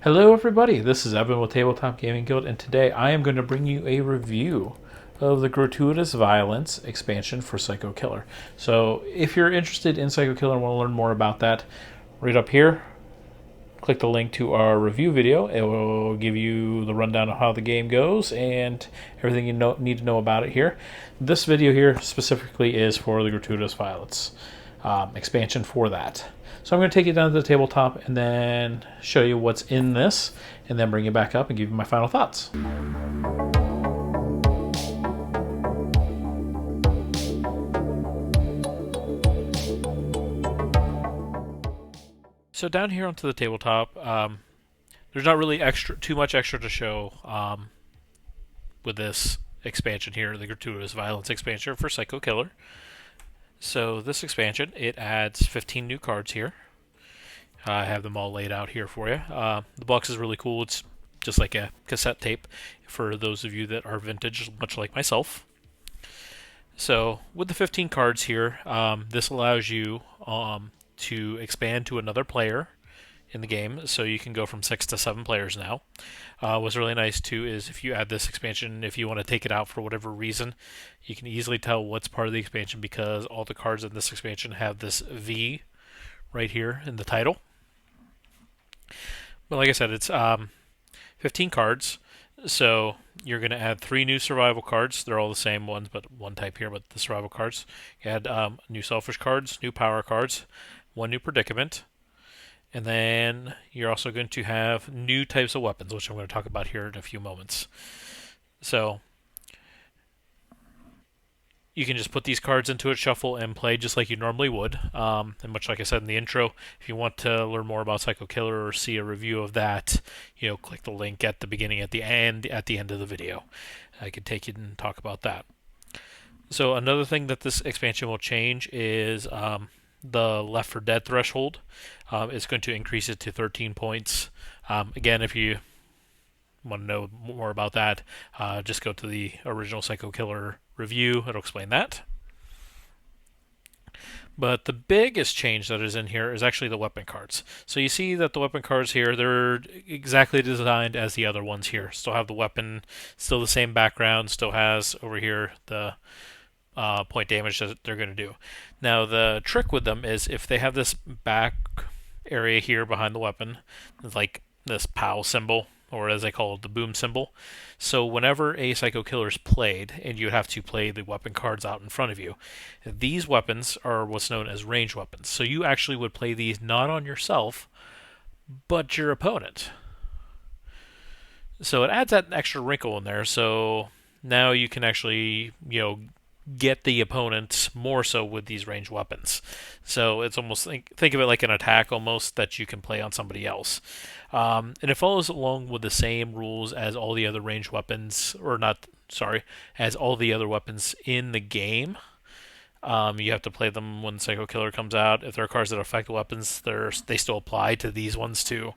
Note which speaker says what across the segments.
Speaker 1: Hello everybody, this is Evan with Tabletop Gaming Guild, and today I am going to bring you a review of the Gratuitous Violence expansion for Psycho Killer. So if you're interested in Psycho Killer and want to learn more about that, right up here, click the link to our review video. It will give you the rundown of how the game goes and everything you need to know about it here. This video here specifically is for the Gratuitous Violence expansion for that. So I'm going to take you down to the tabletop and then show you what's in this, and then bring you back up and give you my final thoughts. So down here onto the tabletop, there's not really too much extra to show with this expansion here, the Gratuitous Violence expansion for Psycho Killer. So this expansion, it adds 15 new cards here. I have them all laid out here for you. The box is really cool. It's just like a cassette tape for those of you that are vintage, much like myself. So with the 15 cards here, this allows you to expand to another player in the game, so you can go from 6 to 7 players now. What's really nice too is if you add this expansion, if you want to take it out for whatever reason, you can easily tell what's part of the expansion because all the cards in this expansion have this V right here in the title. But like I said, it's 15 cards, so you're going to add 3 new survival cards. They're all the same ones, but one type here, but the survival cards. You add new selfish cards, new power cards, 1 new predicament, and then you're also going to have new types of weapons, which I'm going to talk about here in a few moments. So you can just put these cards into a shuffle and play just like you normally would. And much like I said in the intro, if you want to learn more about Psycho Killer or see a review of that, click the link at the beginning, at the end of the video. I could take you and talk about that. So another thing that this expansion will change is the Left 4 Dead threshold. It's going to increase it to 13 points. Again, if you want to know more about that, just go to the original Psycho Killer review. It'll explain that. But the biggest change that is in here is actually the weapon cards. So you see that the weapon cards here, they're exactly designed as the other ones here. Still have the weapon, still the same background, still has over here the point damage that they're going to do. Now the trick with them is if they have this back area here behind the weapon, like this POW symbol, or as they call it, the boom symbol. So whenever a Psycho Killer is played, and you have to play the weapon cards out in front of you, these weapons are what's known as range weapons. So you actually would play these not on yourself, but your opponent. So it adds that extra wrinkle in there. So now you can actually, get the opponent more so with these ranged weapons. So it's almost think of it like an attack almost that you can play on somebody else. And it follows along with the same rules as all the other ranged weapons, as all the other weapons in the game. You have to play them when Psycho Killer comes out. If there are cards that affect weapons, they still apply to these ones too.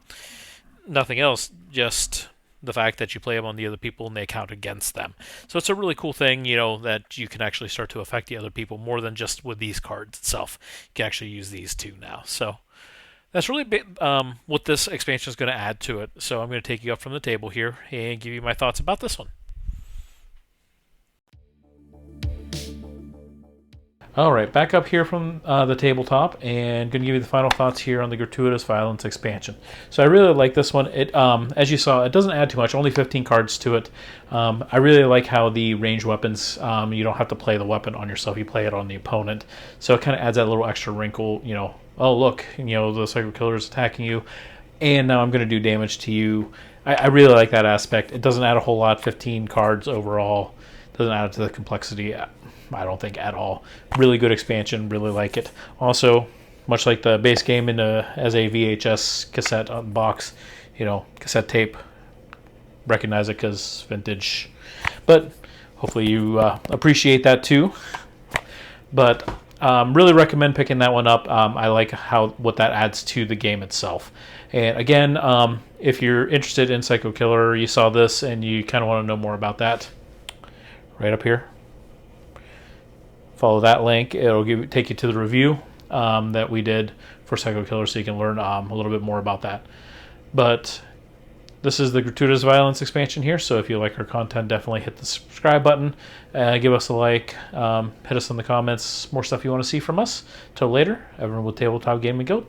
Speaker 1: Nothing else, just the fact that you play them on the other people and they count against them. So it's a really cool thing, that you can actually start to affect the other people more than just with these cards itself. You can actually use these too now. So that's really what this expansion is going to add to it. So I'm going to take you up from the table here and give you my thoughts about this one. Alright, back up here from the tabletop, and going to give you the final thoughts here on the Gratuitous Violence expansion. So I really like this one. It, as you saw, it doesn't add too much, only 15 cards to it. I really like how the ranged weapons, you don't have to play the weapon on yourself, you play it on the opponent. So it kind of adds that little extra wrinkle, oh look, the Psycho Killer is attacking you, and now I'm going to do damage to you. I really like that aspect. It doesn't add a whole lot, 15 cards overall. Doesn't add to the complexity, I don't think, at all. Really good expansion, really like it. Also, much like the base game as a VHS cassette on box, cassette tape, recognize it because vintage. But hopefully you appreciate that too. But really recommend picking that one up. I like what that adds to the game itself. And again, if you're interested in Psycho Killer, you saw this and you kind of want to know more about that, right up here. Follow that link. It'll take you to the review that we did for Psycho Killer, so you can learn a little bit more about that. But this is the Gratuitous Violence expansion here, so if you like our content, definitely hit the subscribe button, give us a like, hit us in the comments, more stuff you want to see from us. Till later, everyone with Tabletop Gaming Guild.